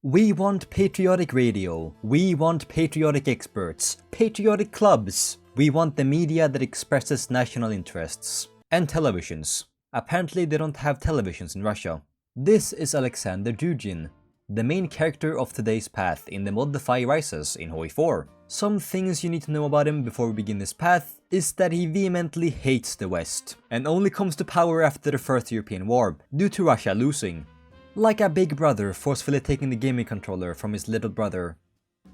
We want patriotic radio. We want patriotic experts. Patriotic clubs. We want the media that expresses national interests. And televisions. Apparently they don't have televisions in Russia. This is Alexander Dugin, the main character of today's path in the mod Defy Rises in HOI4. Some things you need to know about him before we begin this path is that he vehemently hates the West, and only comes to power after the First European War, due to Russia losing. Like a big brother forcefully taking the gaming controller from his little brother.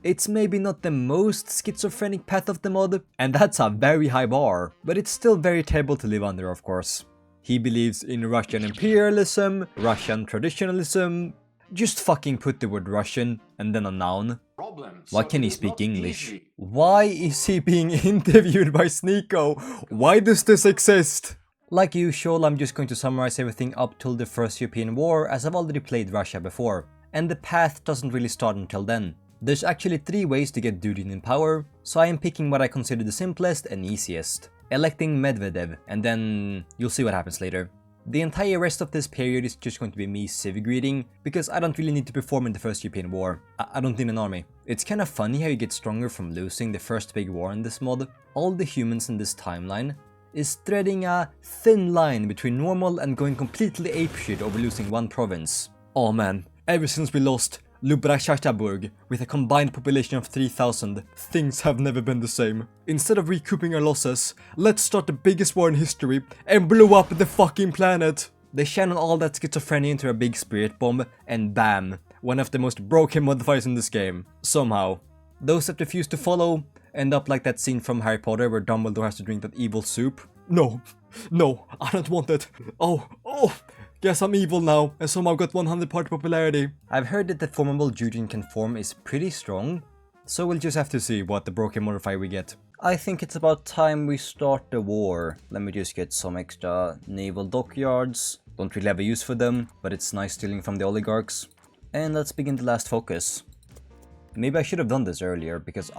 It's maybe not the most schizophrenic path of the mod, and that's a very high bar, but it's still very terrible to live under, of course. He believes in Russian imperialism, Russian traditionalism. Just fucking put the word Russian and then a noun. Why can he speak English? Why is he being interviewed by Sneeko? Why does this exist? Like usual, I'm just going to summarize everything up till the First European War, as I've already played Russia before, and the path doesn't really start until then. There's actually 3 ways to get Dugin in power, so I am picking what I consider the simplest and easiest. Electing Medvedev, and then you'll see what happens later. The entire rest of this period is just going to be me civic reading, because I don't really need to perform in the First European War. I don't need an army. It's kinda funny how you get stronger from losing the first big war in this mod. All the humans in this timeline is threading a thin line between normal and going completely apeshit over losing one province. Oh man, ever since we lost Lubrashashtaburg with a combined population of 3,000, things have never been the same. Instead of recouping our losses, let's start the biggest war in history and blow up the fucking planet! They channel all that schizophrenia into a big spirit bomb, and bam, one of the most broken modifiers in this game. Somehow. Those that refuse to follow end up like that scene from Harry Potter where Dumbledore has to drink that evil soup. No, I don't want it. Oh, guess I'm evil now and somehow got 100 party popularity. I've heard that the formable Dugin can form is pretty strong, so we'll just have to see what the broken modifier we get. I think it's about time we start the war. Let me just get some extra naval dockyards. Don't really have a use for them, but it's nice stealing from the oligarchs. And let's begin the last focus. Maybe I should have done this earlier, because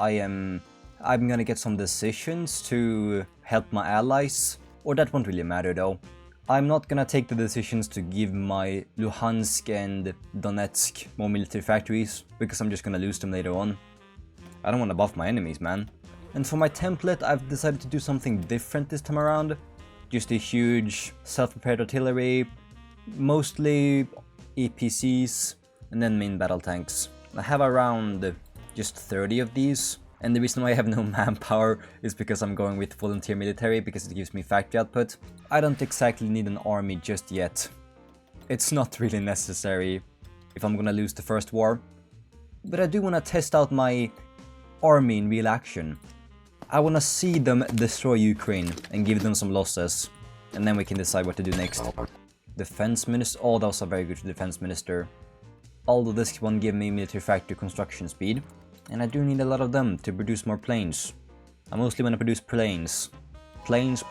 I'm gonna get some decisions to help my allies, or that won't really matter though. I'm not gonna take the decisions to give my Luhansk and Donetsk more military factories, because I'm just gonna lose them later on. I don't want to buff my enemies, man. And for my template, I've decided to do something different this time around. Just a huge self-prepared artillery, mostly APCs, and then main battle tanks. I have around just 30 of these. And the reason why I have no manpower is because I'm going with volunteer military, because it gives me factory output. I don't exactly need an army just yet. It's not really necessary if I'm gonna lose the first war. But I do wanna test out my army in real action. I wanna see them destroy Ukraine and give them some losses. And then we can decide what to do next. Defense minister, oh, that was a very good defense minister. Although this one gave me military factory construction speed. And I do need a lot of them to produce more planes. I mostly want to produce planes. Planes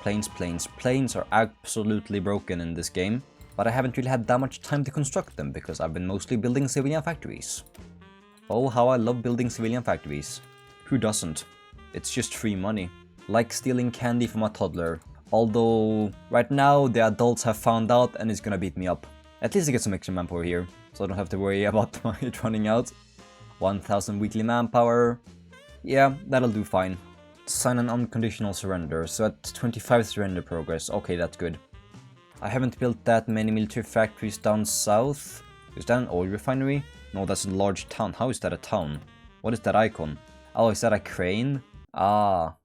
are absolutely broken in this game. But I haven't really had that much time to construct them, because I've been mostly building civilian factories. Oh, how I love building civilian factories. Who doesn't? It's just free money. Like stealing candy from a toddler. Although, right now, the adults have found out and it's gonna beat me up. At least I get some extra manpower here, so I don't have to worry about it running out. 1,000 weekly manpower. Yeah, that'll do fine. Sign an unconditional surrender, so at 25 surrender progress. Okay, that's good. I haven't built that many military factories down south. Is that an oil refinery? No, that's a large town. How is that a town? What is that icon? Oh, is that a crane? Ah,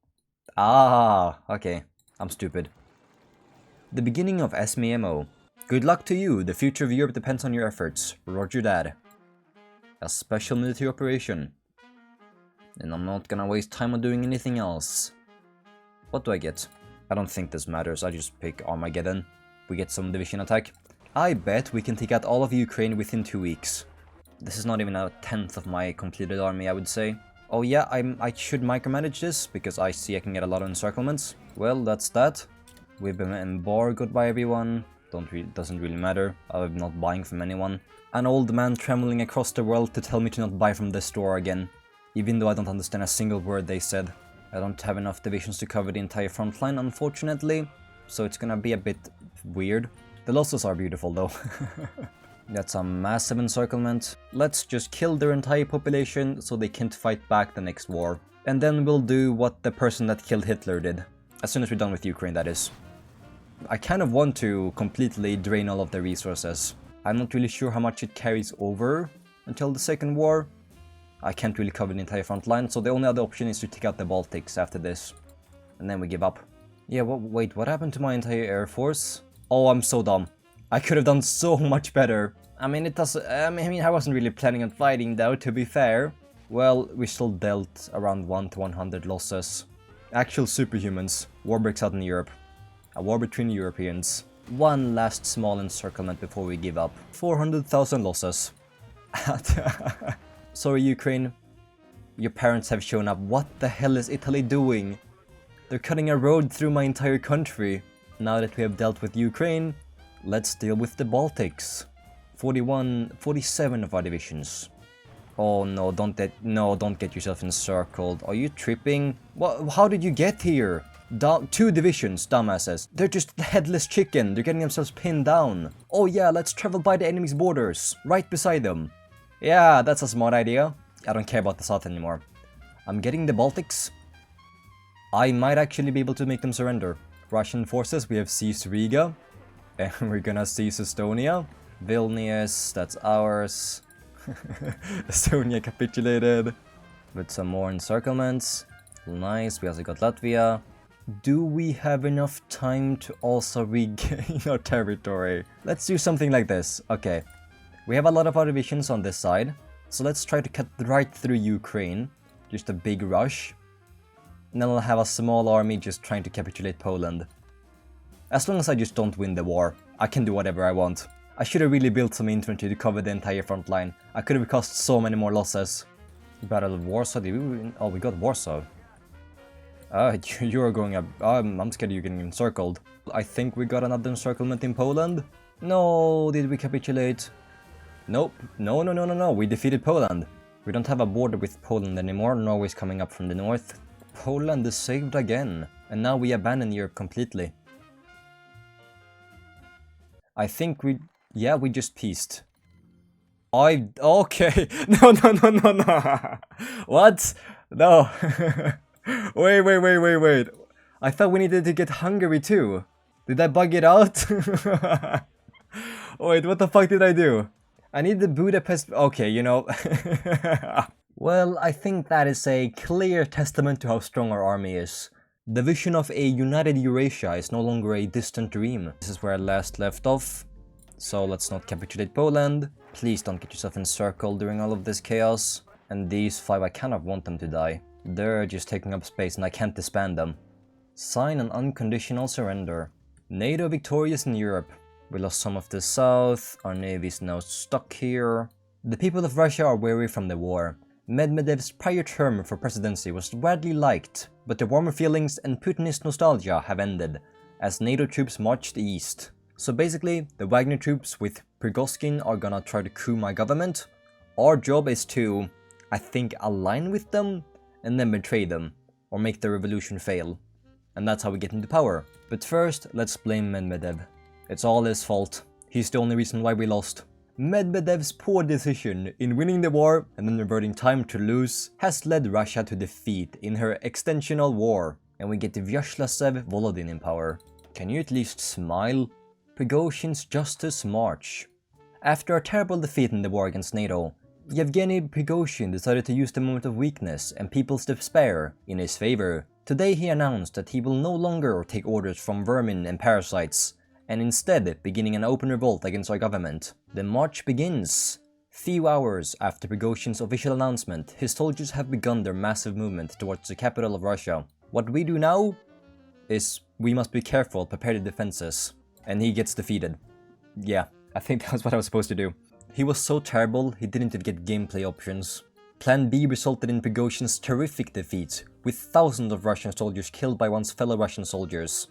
okay. I'm stupid. The beginning of SMEMO. Good luck to you. The future of Europe depends on your efforts. Roger that. A special military operation. And I'm not gonna waste time on doing anything else. What do I get? I don't think this matters, I just pick Armageddon. We get some division attack. I bet we can take out all of Ukraine within 2 weeks. This is not even a tenth of my completed army, I would say. Oh yeah, I should micromanage this, because I see I can get a lot of encirclements. Well, that's that. We've been embargoed by everyone. Doesn't really matter. I'm not buying from anyone. An old man trembling across the world to tell me to not buy from this store again. Even though I don't understand a single word they said. I don't have enough divisions to cover the entire front line, unfortunately. So it's gonna be a bit weird. The losses are beautiful though. That's a massive encirclement. Let's just kill their entire population so they can't fight back the next war. And then we'll do what the person that killed Hitler did. As soon as we're done with Ukraine, that is. I kind of want to completely drain all of their resources. I'm not really sure how much it carries over until the second war. I can't really cover the entire front line, so the only other option is to take out the Baltics after this. And then we give up. Yeah, wait, what happened to my entire air force? Oh, I'm so dumb. I could have done so much better. I mean, I wasn't really planning on fighting though, to be fair. Well, we still dealt around 1 to 100 losses. Actual superhumans. War breaks out in Europe. A war between Europeans. One last small encirclement before we give up. 400,000 losses. Sorry, Ukraine. Your parents have shown up. What the hell is Italy doing? They're cutting a road through my entire country. Now that we have dealt with Ukraine, let's deal with the Baltics. 47 of our divisions. Oh no, don't get yourself encircled. Are you tripping? What? How did you get here? 2 divisions, dumbasses. They're just headless chicken. They're getting themselves pinned down. Oh yeah, let's travel by the enemy's borders. Right beside them. Yeah, that's a smart idea. I don't care about the south anymore. I'm getting the Baltics. I might actually be able to make them surrender. Russian forces, we have seized Riga. And we're gonna seize Estonia. Vilnius, that's ours. Estonia capitulated. With some more encirclements. Nice, we also got Latvia. Do we have enough time to also regain our territory? Let's do something like this. Okay. We have a lot of our divisions on this side. So let's try to cut right through Ukraine. Just a big rush. And then I'll have a small army just trying to capitulate Poland. As long as I just don't win the war, I can do whatever I want. I should have really built some infantry to cover the entire front line. I could have caused so many more losses. Battle of Warsaw, did we win? Oh, we got Warsaw. You're going up. I'm scared you're getting encircled. I think we got another encirclement in Poland. No, did we capitulate? Nope. No. We defeated Poland. We don't have a border with Poland anymore. Norway's coming up from the north. Poland is saved again. And now we abandon Europe completely. I think we just peaced. Okay. No. What? No. Wait. I thought we needed to get Hungary too. Did I bug it out? Wait, what the fuck did I do? I need the Budapest... Okay, you know... Well, I think that is a clear testament to how strong our army is. The vision of a united Eurasia is no longer a distant dream. This is where I last left off. So let's not capitulate Poland. Please don't get yourself encircled during all of this chaos. And these 5, I kind of want them to die. They're just taking up space and I can't disband them. Sign an unconditional surrender. NATO victorious in Europe. We lost some of the south, our navy is now stuck here. The people of Russia are weary from the war. Medvedev's prior term for presidency was widely liked, but the warmer feelings and Putinist nostalgia have ended, as NATO troops marched east. So basically, the Wagner troops with Prigozhin are gonna try to coup my government. Our job is to, I think, align with them, and then betray them, or make the revolution fail. And that's how we get into power. But first, let's blame Medvedev. It's all his fault. He's the only reason why we lost. Medvedev's poor decision in winning the war and then reverting time to lose has led Russia to defeat in her extensional war, and we get Vyacheslav Volodin in power. Can you at least smile? Prigozhin's Justice March. After a terrible defeat in the war against NATO, Yevgeny Prigozhin decided to use the moment of weakness and people's despair in his favor. Today he announced that he will no longer take orders from vermin and parasites, and instead beginning an open revolt against our government. The march begins. Few hours after Prigozhin's official announcement, his soldiers have begun their massive movement towards the capital of Russia. What we do now is we must be careful, prepare the defenses. And he gets defeated. Yeah, I think that's what I was supposed to do. He was so terrible, he didn't even get gameplay options. Plan B resulted in Prigozhin's terrific defeat, with thousands of Russian soldiers killed by one's fellow Russian soldiers.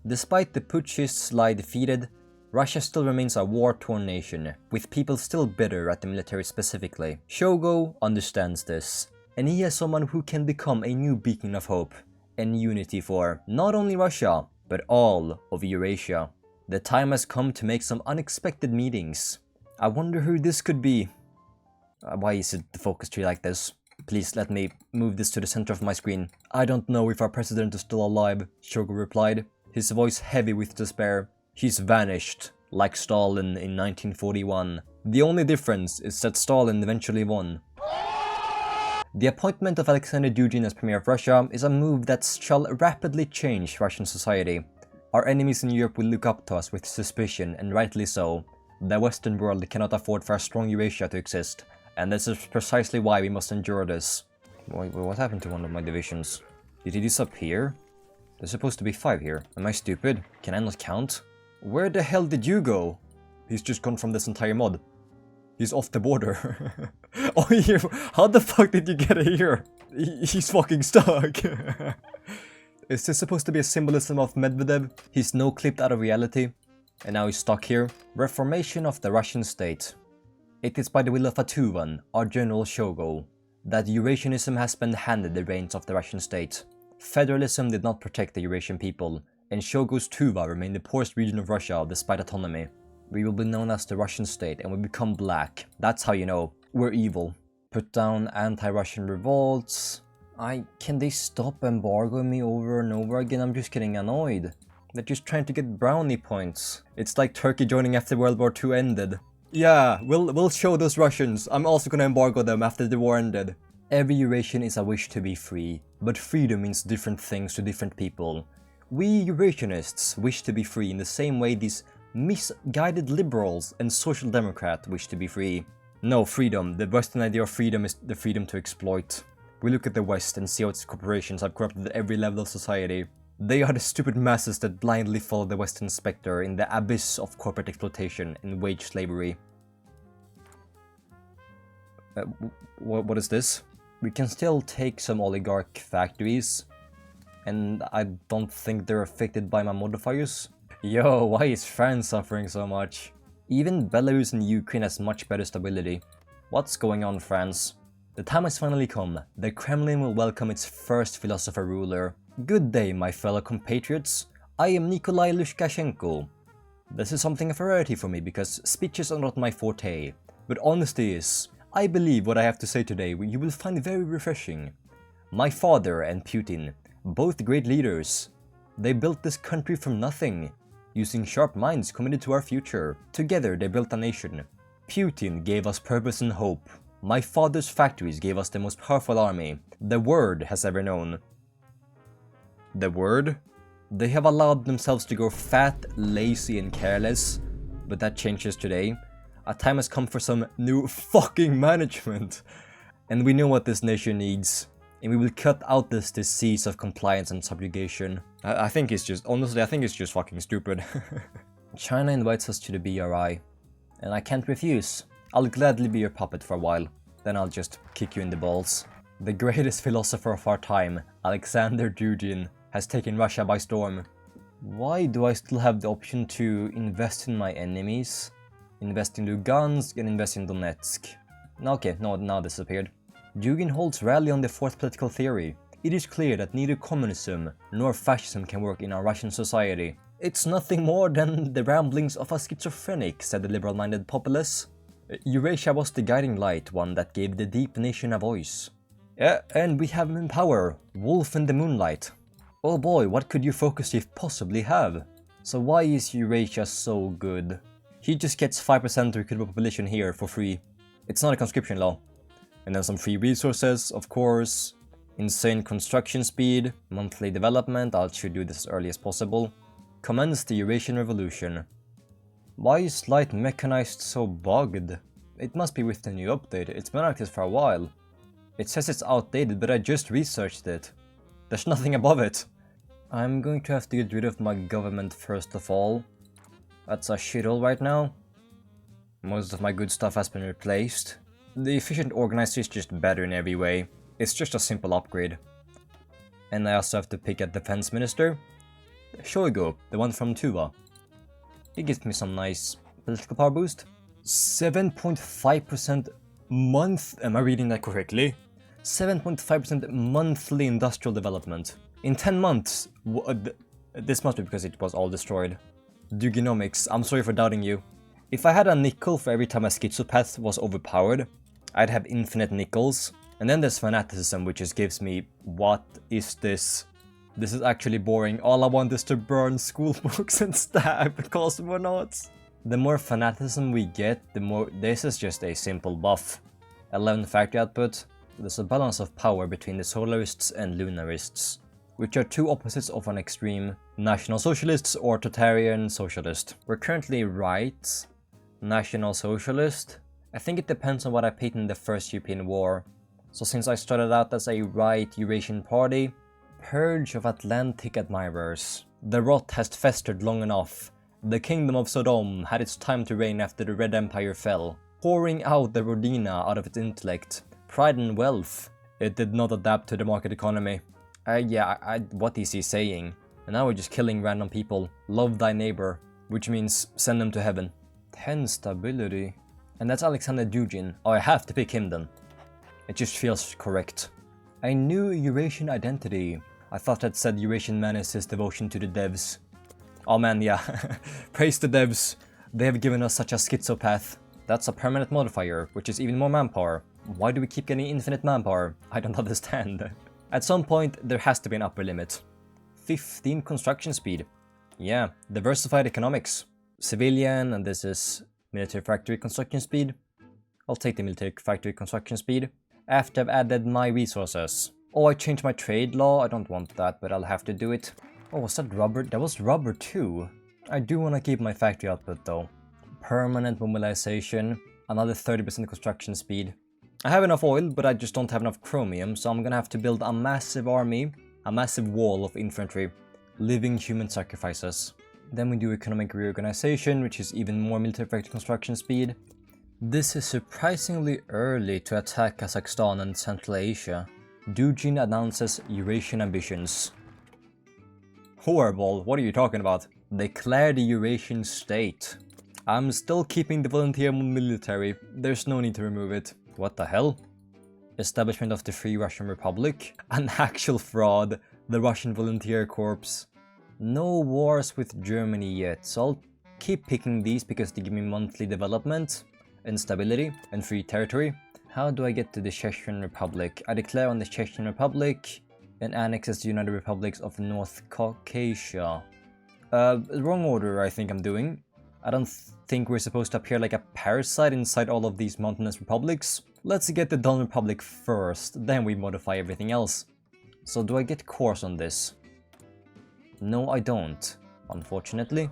Despite the putschists lie defeated, Russia still remains a war-torn nation, with people still bitter at the military specifically. Shogo understands this, and he has someone who can become a new beacon of hope and unity for not only Russia, but all of Eurasia. The time has come to make some unexpected meetings. I wonder who this could be. Why is it the focus tree like this? Please let me move this to the center of my screen. I don't know if our president is still alive, Shogo replied, his voice heavy with despair. He's vanished, like Stalin in 1941. The only difference is that Stalin eventually won. The appointment of Alexander Dugin as Premier of Russia is a move that shall rapidly change Russian society. Our enemies in Europe will look up to us with suspicion, and rightly so. The Western world cannot afford for a strong Eurasia to exist, and this is precisely why we must endure this. What happened to one of my divisions? Did he disappear? There's supposed to be 5 here. Am I stupid? Can I not count? Where the hell did you go? He's just gone from this entire mod. He's off the border. Oh, how the fuck did you get here? He's fucking stuck. Is this supposed to be a symbolism of Medvedev? He's no-clipped out of reality, and now he's stuck here. Reformation of the Russian state. It is by the will of Atuvan, our General Shogo, that Eurasianism has been handed the reins of the Russian state. Federalism did not protect the Eurasian people, and Shogo's Tuva remained the poorest region of Russia despite autonomy. We will be known as the Russian state, and we become black. That's how you know we're evil. Put down anti-Russian revolts. Can they stop embargoing me over and over again? I'm just getting annoyed. They're just trying to get brownie points. It's like Turkey joining after World War II ended. Yeah, we'll show those Russians. I'm also gonna embargo them after the war ended. Every Eurasian is a wish to be free, but freedom means different things to different people. We Eurasianists wish to be free in the same way these misguided liberals and social democrats wish to be free. No, freedom. The Western idea of freedom is the freedom to exploit. We look at the West and see how its corporations have corrupted every level of society. They are the stupid masses that blindly follow the Western spectre in the abyss of corporate exploitation and wage slavery. What is this? We can still take some oligarch factories, and I don't think they're affected by my modifiers. Yo, why is France suffering so much? Even Belarus and Ukraine has much better stability. What's going on, France? The time has finally come. The Kremlin will welcome its first philosopher ruler. Good day, my fellow compatriots. I am Nikolai Lukashenko. This is something of a rarity for me because speeches are not my forte, but honesty is. I believe what I have to say today you will find very refreshing. My father and Putin, both great leaders, they built this country from nothing, using sharp minds committed to our future. Together they built a nation. Putin gave us purpose and hope. My father's factories gave us the most powerful army the world has ever known. The word? They have allowed themselves to grow fat, lazy and careless, but that changes today. A time has come for some new fucking management. And we know what this nation needs. And we will cut out this disease of compliance and subjugation. I think it's just, honestly, I think it's just fucking stupid. China invites us to the BRI. And I can't refuse. I'll gladly be your puppet for a while. Then I'll just kick you in the balls. The greatest philosopher of our time, Alexander Dugin, has taken Russia by storm. Why do I still have the option to invest in my enemies? Invest in Lugansk and invest in Donetsk. Okay, no, now disappeared. Dugin holds rally on the fourth political theory. It is clear that neither communism nor fascism can work in our Russian society. It's nothing more than the ramblings of a schizophrenic, said the liberal-minded populace. Eurasia was the guiding light, one that gave the deep nation a voice. Yeah, and we have him in power, Wolf in the Moonlight. Oh boy, what could your focus chief possibly have? So why is Eurasia so good? He just gets 5% of the recruitable population here for free. It's not a conscription law. And then some free resources, of course. Insane construction speed, monthly development, I should do this as early as possible. Commence the Eurasian Revolution. Why is light mechanized so bugged? It must be with the new update, it's been like this for a while. It says it's outdated, but I just researched it. There's nothing above it. I'm going to have to get rid of my government first of all. That's a shithole right now. Most of my good stuff has been replaced. The efficient organizer is just better in every way. It's just a simple upgrade. And I also have to pick a defense minister. Shoigu, the one from Tuva. He gives me some nice political power boost. 7.5% month, am I reading that correctly? 7.5% monthly industrial development. In 10 months, this must be because it was all destroyed. Duginomics, I'm sorry for doubting you. If I had a nickel for every time a schizopath was overpowered, I'd have infinite nickels. And then there's fanaticism, which just gives me, what is this? This is actually boring. All I want is to burn school books and stab cosmonauts. The more fanaticism we get, the more... This is just a simple buff. 11 factory output. There's a balance of power between the solarists and lunarists, which are two opposites of an extreme National Socialists or totalitarian socialist. We're currently right National Socialist. I think it depends on what I picked in the first European war. So since I started out as a right Eurasian party, purge of Atlantic admirers. The rot has festered long enough. The kingdom of Sodom had its time to reign after the Red Empire fell, pouring out the Rodina out of its intellect, pride and wealth. It did not adapt to the market economy. What is he saying? And now we're just killing random people. Love thy neighbor, which means send them to heaven. 10 stability. And that's Alexander Dugin. Oh, I have to pick him then. It just feels correct. A new Eurasian identity. I thought that said Eurasian menace his devotion to the devs. Oh man, yeah. Praise the devs. They have given us such a schizopath. That's a permanent modifier, which is even more manpower. Why do we keep getting infinite manpower? I don't understand. At some point, there has to be an upper limit. 15 construction speed. Yeah, diversified economics. Civilian, and this is military factory construction speed. I'll take the military factory construction speed. After I've added my resources. Oh, I changed my trade law. I don't want that, but I'll have to do it. Oh, was that rubber? That was rubber too. I do want to keep my factory output though. Permanent mobilization. Another 30% construction speed. I have enough oil, but I just don't have enough chromium, so I'm gonna have to build a massive army. A massive wall of infantry. Living human sacrifices. Then we do economic reorganization, which is even more military factory construction speed. This is surprisingly early to attack Kazakhstan and Central Asia. Dugin announces Eurasian ambitions. Horrible, what are you talking about? Declare the Eurasian state. I'm still keeping the volunteer military, there's no need to remove it. What the hell? Establishment of the Free Russian Republic? An actual fraud, the Russian Volunteer Corps. No wars with Germany yet, so I'll keep picking these because they give me monthly development. Instability and free territory. How do I get to the Chechen Republic? I declare on the Chechen Republic and annexes the United Republics of North Caucasia. Wrong order I think I'm doing. I don't think we're supposed to appear like a parasite inside all of these mountainous republics. Let's get the Don Republic first, then we modify everything else. So do I get cores on this? No, I don't, unfortunately.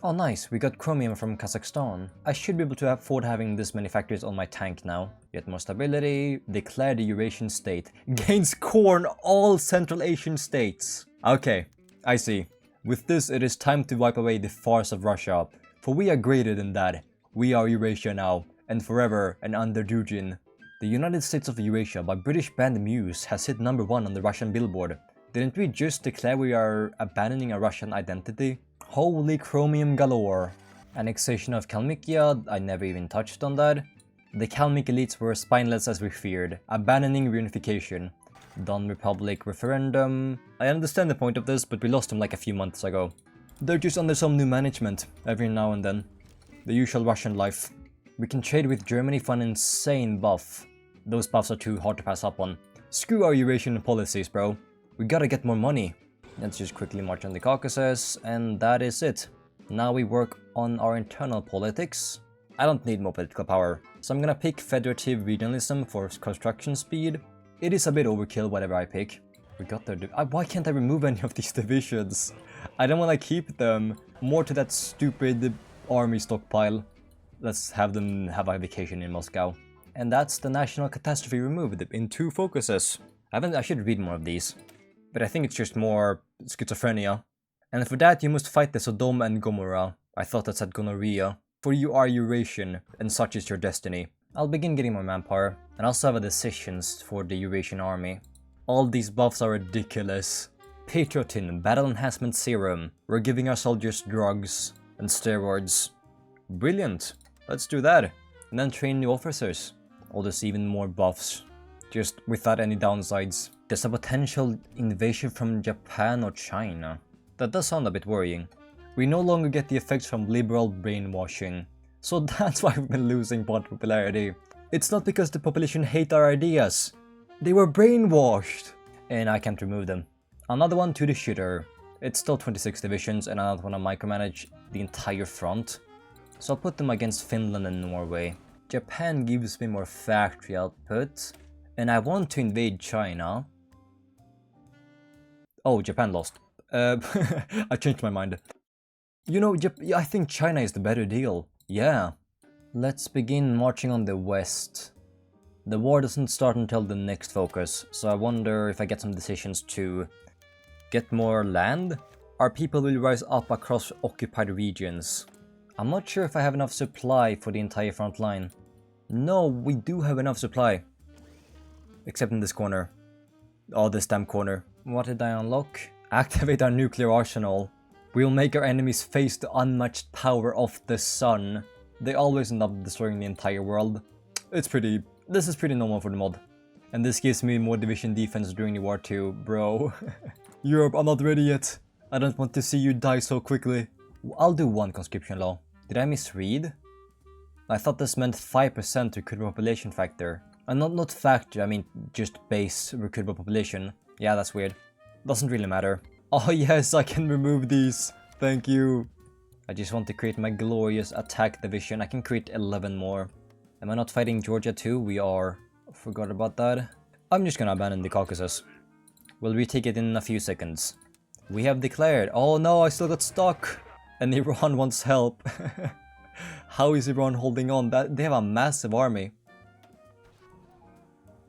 Oh nice, we got chromium from Kazakhstan. I should be able to afford having this many factories on my tank now. Get more stability, declare the Eurasian state. Gains core on all Central Asian states. Okay, I see. With this it is time to wipe away the farce of Russia. For we are greater than that. We are Eurasia now, and forever and under Dugin. The United States of Eurasia by British band Muse has hit number 1 on the Russian Billboard. Didn't we just declare we are abandoning a Russian identity? Holy chromium galore. Annexation of Kalmykia, I never even touched on that. The Kalmyk elites were spineless as we feared, abandoning reunification. Don Republic referendum. I understand the point of this, but we lost them like a few months ago. They're just under some new management, every now and then. The usual Russian life. We can trade with Germany for an insane buff. Those buffs are too hard to pass up on. Screw our Eurasian policies, bro. We gotta get more money. Let's just quickly march on the Caucasus, and that is it. Now we work on our internal politics. I don't need more political power, so I'm gonna pick federative regionalism for construction speed. It is a bit overkill whatever I pick. We got there. Why can't I remove any of these divisions? I don't want to keep them. More to that stupid army stockpile. Let's have them have a vacation in Moscow. And that's the national catastrophe removed in 2 focuses. I should read more of these. But I think it's just more schizophrenia. And for that you must fight the Sodom and Gomorrah. I thought that said gonorrhea. For you are Eurasian, and such is your destiny. I'll begin getting more manpower, and also have a decisions for the Eurasian army. All these buffs are ridiculous. Patriotin, Battle Enhancement Serum. We're giving our soldiers drugs and steroids. Brilliant. Let's do that. And then train new officers. All this even more buffs. Just without any downsides. There's a potential invasion from Japan or China. That does sound a bit worrying. We no longer get the effects from liberal brainwashing. So that's why we've been losing bond popularity. It's not because the population hate our ideas. They were brainwashed. And I can't remove them. Another one to the shitter. It's still 26 divisions and I don't want to micromanage the entire front. So I'll put them against Finland and Norway. Japan gives me more factory output. And I want to invade China. Oh, Japan lost. I changed my mind. You know, I think China is the better deal. Yeah. Let's begin marching on the west. The war doesn't start until the next focus, so I wonder if I get some decisions to get more land? Our people will rise up across occupied regions. I'm not sure if I have enough supply for the entire front line. No, we do have enough supply. Except in this corner. Oh, this damn corner. What did I unlock? Activate our nuclear arsenal. We'll make our enemies face the unmatched power of the sun. They always end up destroying the entire world. This is pretty normal for the mod. And this gives me more division defense during the war too, bro. Europe, I'm not ready yet. I don't want to see you die so quickly. I'll do one conscription law. Did I misread? I thought this meant 5% recruitable population factor. Not factor, I mean just base recruitable population. Yeah, that's weird. Doesn't really matter. Oh yes, I can remove these. Thank you. I just want to create my glorious attack division. I can create 11 more. Am I not fighting Georgia too? We are. Forgot about that. I'm just gonna abandon the Caucasus. We'll retake it in a few seconds. We have declared. Oh no, I still got stuck. And Iran wants help. How is Iran holding on? They have a massive army.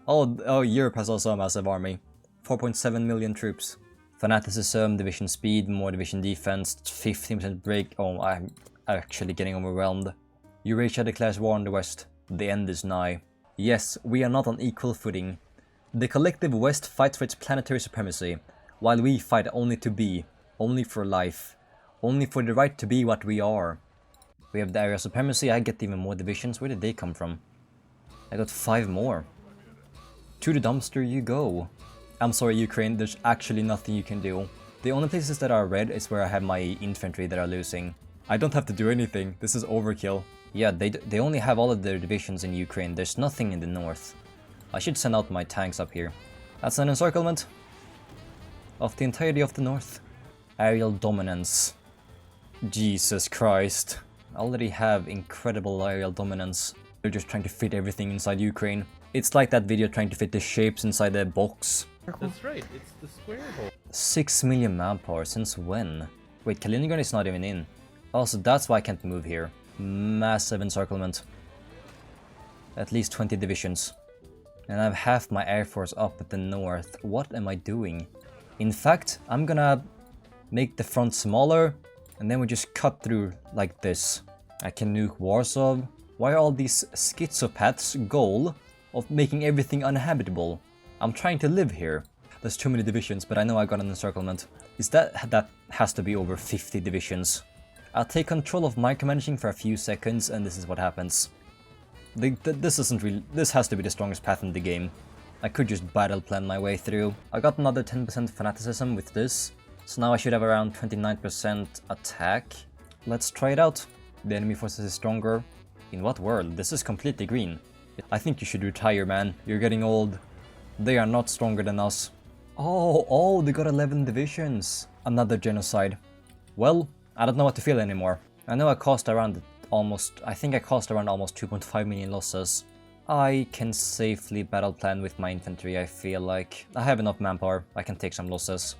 Oh, Europe has also a massive army. 4.7 million troops. Fanaticism, division speed, more division defense, 15% break. Oh, I'm actually getting overwhelmed. Eurasia declares war on the West. The end is nigh. Yes, we are not on equal footing. The collective West fights for its planetary supremacy, while we fight only to be, only for life, only for the right to be what we are. We have the area supremacy. I get even more divisions. Where did they come from? I got 5 more. To the dumpster you go. I'm sorry, Ukraine, there's actually nothing you can do. The only places that are red is where I have my infantry that are losing. I don't have to do anything. This is overkill. Yeah, they only have all of their divisions in Ukraine. There's nothing in the north. I should send out my tanks up here. That's an encirclement of the entirety of the north. Aerial dominance. Jesus Christ. I already have incredible aerial dominance. They're just trying to fit everything inside Ukraine. It's like that video trying to fit the shapes inside a box. That's right, it's the square hole. 6 million manpower, since when? Wait, Kaliningrad is not even in. Also, that's why I can't move here. Massive encirclement. At least 20 divisions. And I have half my air force up at the north. What am I doing? In fact, I'm gonna make the front smaller, and then we just cut through like this. I can nuke Warsaw. Why are all these schizopaths' goal of making everything uninhabitable? I'm trying to live here. There's too many divisions, but I know I got an encirclement. That has to be over 50 divisions. I'll take control of micromanaging for a few seconds, and this is what happens. This has to be the strongest path in the game. I could just battle plan my way through. I got another 10% fanaticism with this, so now I should have around 29% attack. Let's try it out. The enemy forces is stronger. In what world? This is completely green. I think you should retire, man. You're getting old. They are not stronger than us. Oh, they got 11 divisions. Another genocide. Well, I don't know what to feel anymore. I know I cost around almost 2.5 million losses. I can safely battle plan with my infantry, I feel like. I have enough manpower, I can take some losses.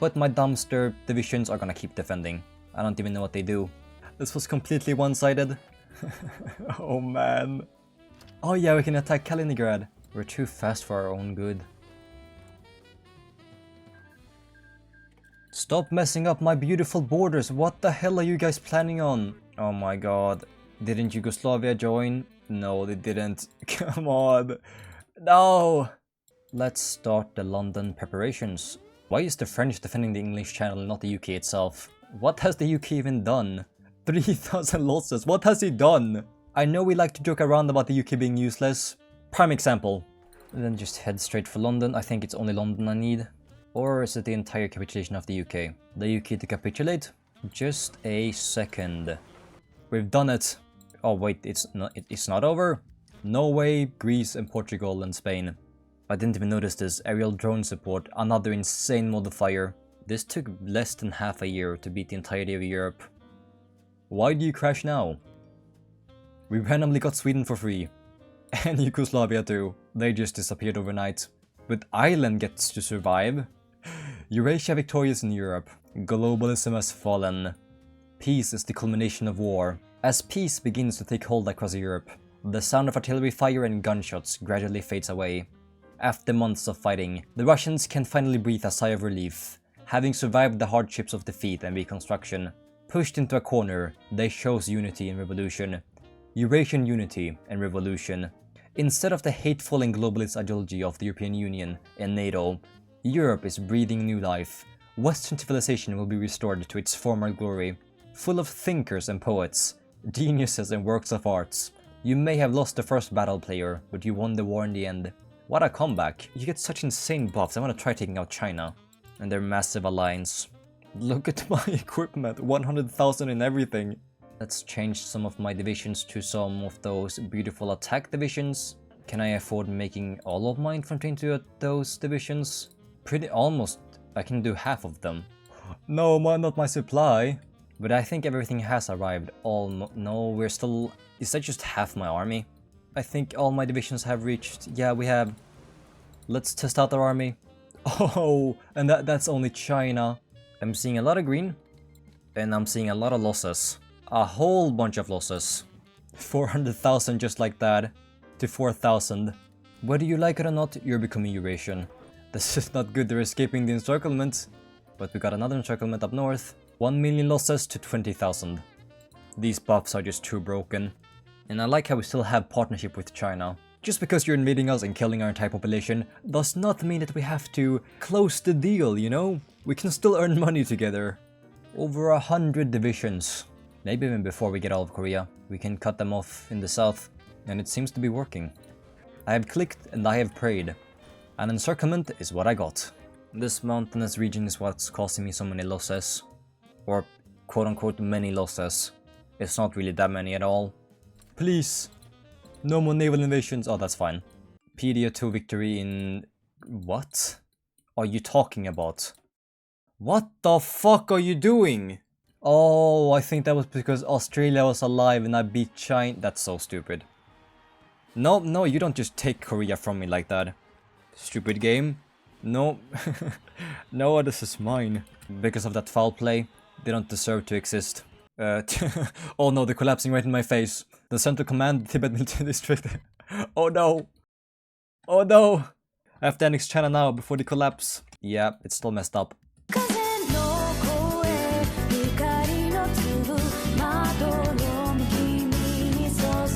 But my dumpster divisions are gonna keep defending. I don't even know what they do. This was completely one-sided. Oh man. Oh yeah, we can attack Kaliningrad. We're too fast for our own good. Stop messing up my beautiful borders. What the hell are you guys planning on? Oh my god. Didn't Yugoslavia join? No, they didn't. Come on. No! Let's start the London preparations. Why is the French defending the English Channel and not the UK itself? What has the UK even done? 3,000 losses. What has he done? I know we like to joke around about the UK being useless. Prime example. And then just head straight for London. I think it's only London I need. Or is it the entire capitulation of the UK? The UK to capitulate? Just a second. We've done it. Oh wait, it's not over? Norway, Greece and Portugal and Spain. I didn't even notice this. Aerial drone support, another insane modifier. This took less than half a year to beat the entirety of Europe. Why do you crash now? We randomly got Sweden for free. And Yugoslavia too. They just disappeared overnight. But Ireland gets to survive. Eurasia victorious in Europe. Globalism has fallen. Peace is the culmination of war. As peace begins to take hold across Europe, the sound of artillery fire and gunshots gradually fades away. After months of fighting, the Russians can finally breathe a sigh of relief. Having survived the hardships of defeat and reconstruction, pushed into a corner, they chose unity and revolution. Eurasian unity and revolution. Instead of the hateful and globalist ideology of the European Union and NATO, Europe is breathing new life. Western civilization will be restored to its former glory, full of thinkers and poets, geniuses and works of arts. You may have lost the first battle, player, but you won the war in the end. What a comeback. You get such insane buffs. I want to try taking out China and their massive alliance. Look at my equipment, 100,000 in everything. Let's change some of my divisions to some of those beautiful attack divisions. Can I afford making all of my infantry into those divisions? Pretty almost. I can do half of them. No, not my supply. But I think everything has arrived. No, we're still... Is that just half my army? I think all my divisions have reached... Yeah, we have. Let's test out our army. Oh, and that's only China. I'm seeing a lot of green. And I'm seeing a lot of losses. A whole bunch of losses. 400,000 just like that. To 4,000. Whether you like it or not, you're becoming Eurasian. This is not good, they're escaping the encirclement. But we got another encirclement up north. 1 million losses to 20,000. These buffs are just too broken. And I like how we still have partnership with China. Just because you're invading us and killing our entire population does not mean that we have to close the deal, you know? We can still earn money together. Over 100 divisions. Maybe even before we get all of Korea, we can cut them off in the south. And it seems to be working. I have clicked and I have prayed. An encirclement is what I got. This mountainous region is what's causing me so many losses. Or quote-unquote many losses. It's not really that many at all. Please! No more naval invasions. Oh, that's fine. PDO2 victory in... What are you talking about? What the fuck are you doing? Oh, I think that was because Australia was alive and I beat China. That's so stupid. No, you don't just take Korea from me like that. Stupid game. No. No, this is mine. Because of that foul play, they don't deserve to exist. Oh no, they're collapsing right in my face. The Central Command, Tibet Military District. Oh no. Oh no. I have to annex China now before they collapse. Yeah, it's still messed up.